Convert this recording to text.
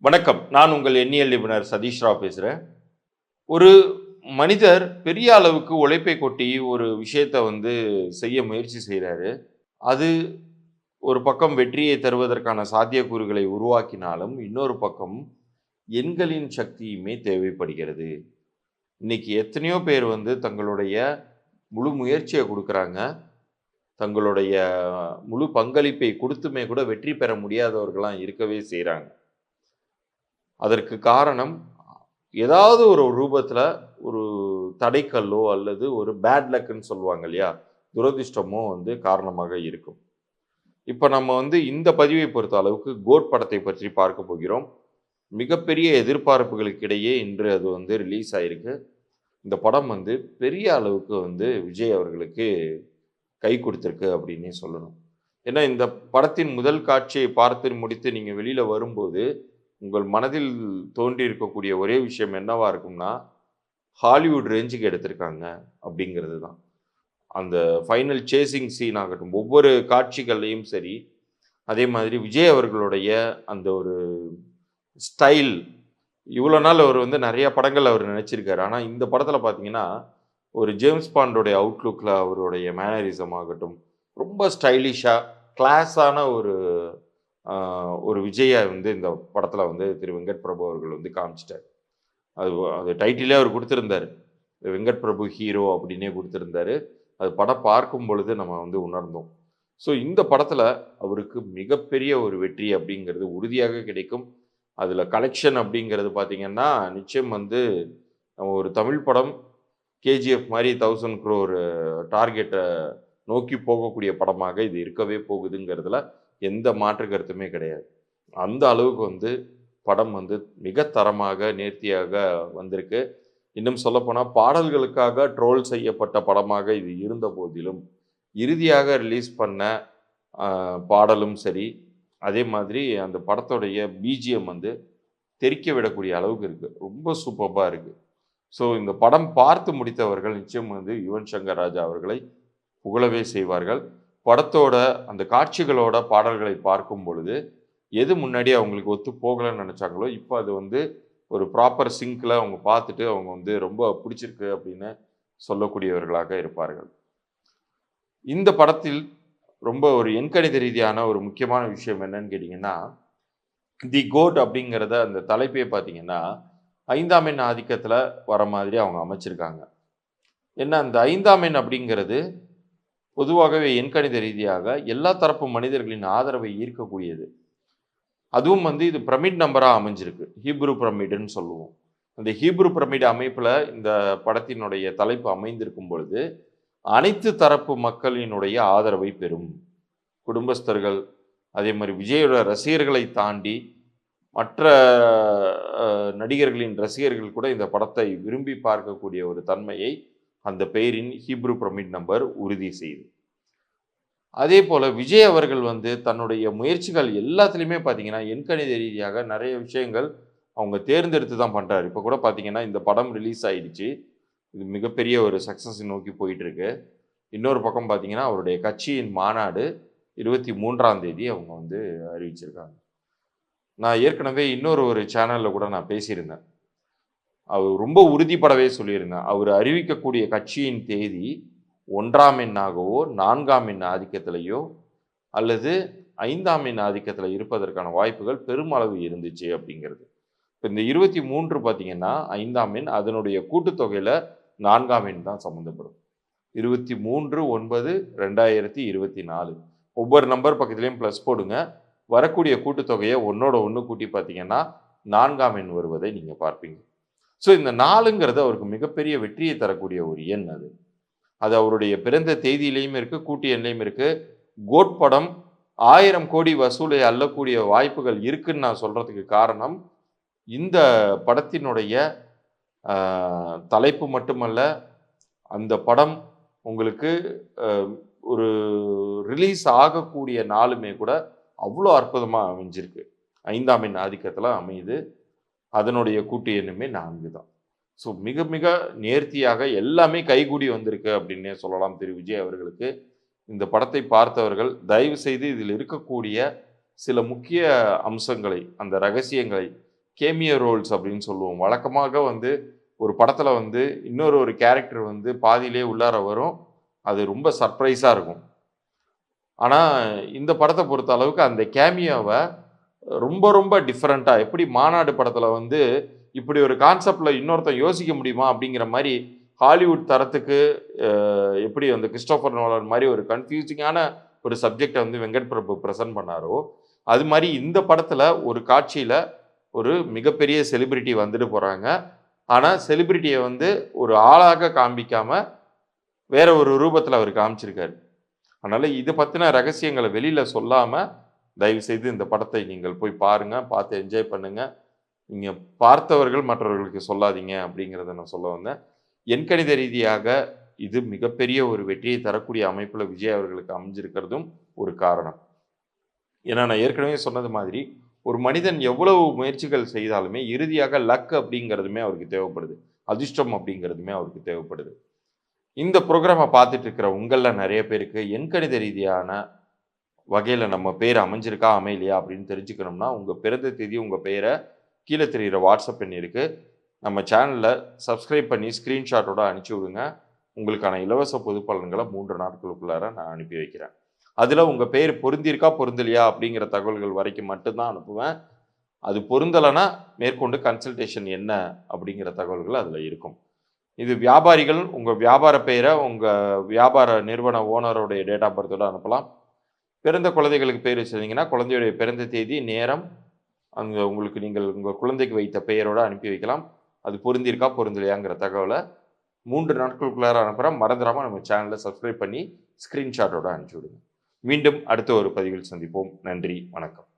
வணக்கம். நான் உங்கள் எண்ணியல் நிபுணர் சதீஷ் ராவ் பேசுறேன். ஒரு மனிதர் பெரிய அளவுக்கு உழைப்பை கொட்டி ஒரு விஷயத்த செய்ய முயற்சி செய்றாரு. அது ஒரு பக்கம் வெற்றியை தருவதற்கான சாத்தியக்கூறுகளை உருவாக்கினாலும், இன்னொரு பக்கம் எண்களின் சக்தியுமே தேவைப்படுகிறது. இன்னைக்கு எத்தனையோ பேர் தங்களுடைய முழு முயற்சிய குடுக்குறாங்க. தங்களுடைய முழு பங்களிப்பை குடுத்துமே கூட வெற்றி பெற முடியாதவர்கள்லாம் இருக்கவே செய்றாங்க. அதற்கு காரணம் ஏதாவது ஒரு ரூபத்துல ஒரு தடைக்கல்லோ அல்லது ஒரு பேட் லக்ன்னு சொல்லுவாங்க இல்லையா? துரதிர்ஷ்டமோ காரணமாக இருக்கும். இப்ப நம்ம இந்த பதிவை பொறுத்த அளவுக்கு கோட் படத்தை பற்றி பார்க்க போகிறோம். மிகப்பெரிய எதிர்பார்ப்புகளுக்கு இடையே இன்று அது ரிலீஸ் ஆயிருக்கு. இந்த படம் பெரிய அளவுக்கு விஜய் அவர்களுக்கு கை கொடுத்திருக்கு அப்படின்னே சொல்லணும். ஏன்னா இந்த படத்தின் முதல் காட்சியை பார்த்து முடித்து நீங்க வெளியில வரும்போது, உங்கள் மனதில் தோன்றி இருக்கக்கூடிய ஒரே விஷயம் என்னவா இருக்கும்னா, ஹாலிவுட் ரேஞ்சுக்கு எடுத்திருக்காங்க அப்படிங்கிறது தான். அந்த ஃபைனல் சேசிங் சீன் ஆகட்டும், ஒவ்வொரு காட்சிகள்லயும் சரி, அதே மாதிரி விஜய் அவர்களுடைய அந்த ஒரு ஸ்டைல், இவ்வளோ நாள் அவர் நெறைய படங்கள் அவர் நடிச்சிருக்காரு. ஆனா இந்த படத்துல பார்த்தீங்கன்னா, ஒரு ஜேம்ஸ் பாண்டோடைய அவுட்லுக்ல அவருடைய மேனரிசம் ஆகட்டும், ரொம்ப ஸ்டைலிஷா, கிளாஸான அ ஒரு விஜய இந்த படத்துல திரு வெங்கட் பிரபு அவர்கள் காமிச்சிட்டாரு. அது அது டைட்டிலே அவர் குடுத்திருந்தாரு. வெங்கட் பிரபு ஹீரோ அப்படின்னே குடுத்திருந்தாரு. அது படம் பார்க்கும் பொழுது நம்ம உணர்ந்தோம். ஸோ இந்த படத்துல அவருக்கு மிகப்பெரிய ஒரு வெற்றி அப்படிங்கிறது உறுதியாக கிடைக்கும். அதுல கலெக்ஷன் அப்படிங்கிறது பார்த்தீங்கன்னா, நிச்சயம் நம்ம ஒரு தமிழ் படம் கேஜிஎஃப் மாரி 1000 crore டார்கெட்ட நோக்கி போகக்கூடிய படமாக இது இருக்கவே போகுதுங்கிறதுல எந்த மாற்று கருத்துமே கிடையாது. அந்த அளவுக்கு படம் மிக தரமாக, நேர்த்தியாக வந்திருக்கு. இன்னும் சொல்லப்போனா பாடல்களுக்காக ட்ரோல் செய்யப்பட்ட படமாக இது இருந்த போதிலும், இறுதியாக ரிலீஸ் பண்ண அ பாடலும் சரி, அதே மாதிரி அந்த படத்துடைய பிஜிஎம் தெறிக்க விடக்கூடிய அளவுக்கு இருக்கு. ரொம்ப சூப்பர்பா இருக்கு. ஸோ இந்த படம் பார்த்து முடித்தவர்கள் நிச்சயம் யுவன் சங்கர் ராஜா அவர்களை புகழவே செய்வார்கள். படத்தோட அந்த காட்சிகளோட பாடல்களை பார்க்கும் பொழுது, எது முன்னாடி அவங்களுக்கு ஒத்து போகலன்னு நெனச்சாங்களோ, இப்ப அது ஒரு ப்ராப்பர் சிங்க்ல அவங்க பார்த்துட்டு, அவங்க ரொம்ப புடிச்சிருக்கு அப்படின்னு சொல்லக்கூடியவர்களாக இருப்பார்கள். இந்த படத்தில் ரொம்ப ஒரு எண்கணித ரீதியான ஒரு முக்கியமான விஷயம் என்னன்னு கேட்டீங்கன்னா, தி கோட் அப்படிங்கிறத அந்த தலைப்பே பார்த்தீங்கன்னா, 5ஆம் எண் ஆதிக்கத்தில வர மாதிரி அவங்க அமைச்சிருக்காங்க. ஏன்னா, அந்த 5ஆம் எண் அப்படிங்கிறது பொதுவாகவே எண்கணித ரீதியாக எல்லா தரப்பு மனிதர்களின் ஆதரவை ஈர்க்கக்கூடியது. அதுவும் இது பிரமிட் நம்பரா அமைஞ்சிருக்கு. ஹீப்ரு பிரமிடுன்னு சொல்லுவோம். அந்த ஹீப்ரு பிரமிட் அமைப்புல இந்த படத்தினுடைய தலைப்பு அமைந்திருக்கும் பொழுது, அனைத்து தரப்பு மக்களினுடைய ஆதரவை பெறும். குடும்பஸ்தர்கள், அதே மாரி விஜயோட ரசிகர்களை தாண்டி, மற்ற நடிகர்களின் ரசிகர்கள் கூட இந்த படத்தை விரும்பி பார்க்கக்கூடிய ஒரு தன்மையை அந்த பெயரின் ஹீப்ரு பிரமிட் நம்பர் உறுதி செய்யுது. அதேபோல விஜய் அவர்கள் தன்னுடைய முயற்சிகள் எல்லாத்துலயுமே பார்த்தீங்கன்னா, எண்கணித ரீதியாக நெறைய விஷயங்கள் அவங்க தேர்ந்தெடுத்து தான் பண்றாரு. இப்ப கூட பார்த்தீங்கன்னா, இந்த படம் ரிலீஸ் ஆயிடுச்சு. இது மிகப்பெரிய ஒரு சக்சஸ நோக்கி போயிட்டுருக்கு. இன்னொரு பக்கம் பார்த்தீங்கன்னா, அவருடைய கட்சியின் மாநாடு 23ஆம் தேதி அவங்க அறிவிச்சிருக்காங்க. நான் ஏற்கனவே இன்னொரு ஒரு சேனல்ல கூட நான் பேசியிருந்தேன். அவர் ரொம்ப உறுதிப்படவே சொல்லியிருந்தேன். அவர் அறிவிக்கக்கூடிய கட்சியின் தேதி 1ஆம் எண்ணாகவோ, 4ஆம் எண் ஆதிக்கத்திலயோ அல்லது 5ஆம் எண் ஆதிக்கத்தில இருப்பதற்கான வாய்ப்புகள் பெருமளவு இருந்துச்சு அப்படிங்கிறது. இப்ப இந்த 23 பார்த்தீங்கன்னா, 5ஆம் எண் அதனுடைய கூட்டுத்தொகையில 4ஆம் எண் தான் சம்மந்தப்படும். 23/9/2024 ஒவ்வொரு நம்பர் பக்கத்திலயும் பிளஸ் போடுங்க. வரக்கூடிய கூட்டுத்தொகைய 1ஓட 1 கூட்டி பார்த்தீங்கன்னா, 4ஆம் எண் வருவதை நீங்க பார்ப்பீங்க. ஸோ இந்த 4ங்கிறது அவருக்கு மிகப்பெரிய வெற்றியை தரக்கூடிய ஒரு எண் அது. அது அவருடைய பிறந்த தேதியிலயும் இருக்கு, கூட்டு எண்லயும் இருக்கு. கோட் படம் 1000 கோடி வசூலை அள்ளக்கூடிய வாய்ப்புகள் இருக்குன்னு நான் சொல்றதுக்கு காரணம், இந்த படத்தினுடைய அ தலைப்பு மட்டுமல்ல, அந்த படம் உங்களுக்கு அ ஒரு ரிலீஸ் ஆகக்கூடிய நாளுமே கூட அவ்ளோ அற்புதமா அமைஞ்சிருக்கு. 5ஆம் எண் ஆதிக்கத்தில அமையுது. அதனுடைய கூட்டு எண்ணுமே 4 தான். ஸோ மிக மிக நேர்த்தியாக எல்லாமே கைகூடி வந்திருக்கு அப்படின்னே சொல்லலாம் திரு விஜய் அவர்களுக்கு. இந்த படத்தை பார்த்தவர்கள் தயவு செய்து இதில் இருக்கக்கூடிய சில முக்கிய அம்சங்களை, அந்த ரகசியங்களை, கேமியோ ரோல்ஸ் அப்படின்னு சொல்லுவோம். வழக்கமாக வந்து ஒரு படத்துல வந்து இன்னொரு கேரக்டர் வந்து பாதியிலேயே உள்ளார வரும். அது ரொம்ப சர்ப்ரைஸா இருக்கும். ஆனா, இந்த படத்த பொறுத்த அளவுக்கு அந்த கேமியோவ ரொம்ப ரொம்ப டிஃபரெண்ட்டா எப்படி மாநாடு படத்துல வந்து இப்படி ஒரு கான்செப்ட்ல இன்னொருத்தன் யோசிக்க முடியுமா? அப்படிங்கிற மாரி ஹாலிவுட் தரத்துக்கு எப்படி அந்த கிறிஸ்டோபர் நோலன் மாரி ஒரு கன்ஃப்யூசிங்கான ஒரு சப்ஜெக்ட்ட வந்து வெங்கட் பிரபு பிரசன்ட் பண்ணாரோ, அது மாரி இந்த படத்துல ஒரு காட்சியில ஒரு மிகப்பெரிய செலிபிரிட்டி வந்துட்டு போறாங்க. ஆனா, செலிபிரிட்டிய வந்து ஒரு ஆளாக காண்பிக்காம, வேற ஒரு ரூபத்துல அவரு காமிச்சிருக்காரு. அதனால இத பத்தின ரகசியங்கள வெளியில சொல்லாம, தயவு செய்து இந்த படத்தை நீங்கள் போய் பாருங்க. பார்த்து என்ஜாய் பண்ணுங்க. நீங்க பார்த்தவர்கள் மற்றவர்களுக்கு சொல்லாதீங்க அப்படிங்கிறத நான் சொல்ல வந்தேன். எண்கணித ரீதியாக இது மிகப்பெரிய ஒரு வெற்றியை தரக்கூடிய அமைப்புல விஜய் அவர்களுக்கு அமைஞ்சிருக்கிறதும் ஒரு காரணம். ஏன்னா, நான் ஏற்கனவே சொன்னது மாதிரி, ஒரு மனிதன் எவ்வளவு முயற்சிகள் செய்தாலுமே, இறுதியாக லக் அப்படிங்கிறதுமே அவருக்கு தேவைப்படுது. அதிர்ஷ்டம் அப்படிங்கிறதுமே அவருக்கு தேவைப்படுது. இந்த புரோகிராம பார்த்துட்டு இருக்கிற உங்கள்ல நெறைய பேருக்கு எண்கணித ரீதியான வகையில நம்ம பேர் அமைஞ்சிருக்கா, அமையலையா அப்படின்னு தெரிஞ்சுக்கணும்னா, உங்க பிறந்த தேதி, உங்க பெயர கீழ தெரியிற வாட்ஸ்அப் எண் இருக்கு. நம்ம சேனல்ல சப்ஸ்கிரைப் பண்ணி ஸ்கிரீன்ஷாட்டோட அனுப்பிச்சு விடுங்க. உங்களுக்கான இலவச பொது பலன்கள 3 நாட்களுக்குள்ளார நான் அனுப்பி வைக்கிறேன். அதுல உங்க பெயர் பொருந்தியிருக்கா, பொருந்தலையா அப்படிங்கிற தகவல்கள் வரைக்கும் மட்டும் தான் அனுப்புவேன். அது பொருந்தலன்னா, மேற்கொண்டு கன்சல்டேஷன் என்ன அப்படிங்கிற தகவல்கள் அதுல இருக்கும். இது வியாபாரிகள் உங்க வியாபார பெயர உங்க வியாபார நிறுவன ஓனருடைய டேட் ஆஃப் பர்த்தோட அனுப்பலாம். பிறந்த குழந்தைகளுக்கு பேர் வச்சிருந்தீங்கன்னா, குழந்தையுடைய பிறந்த தேதி, நேரம், அங்க உங்களுக்கு நீங்கள் உங்க குழந்தைக்கு வைத்த பெயரோட அனுப்பி வைக்கலாம். அது பொருந்தியிருக்கா, பொருந்தலையாங்கிற தகவல 3 நாட்களுக்குள்ளார அனுப்புறேன். மறந்துடாம நம்ம சேனல சப்ஸ்கிரைப் பண்ணி ஸ்கிரீன்ஷாட்டோட அனுப்பிச்சு விடுங்க. மீண்டும் அடுத்த ஒரு பதிவில் சந்திப்போம். நன்றி, வணக்கம்.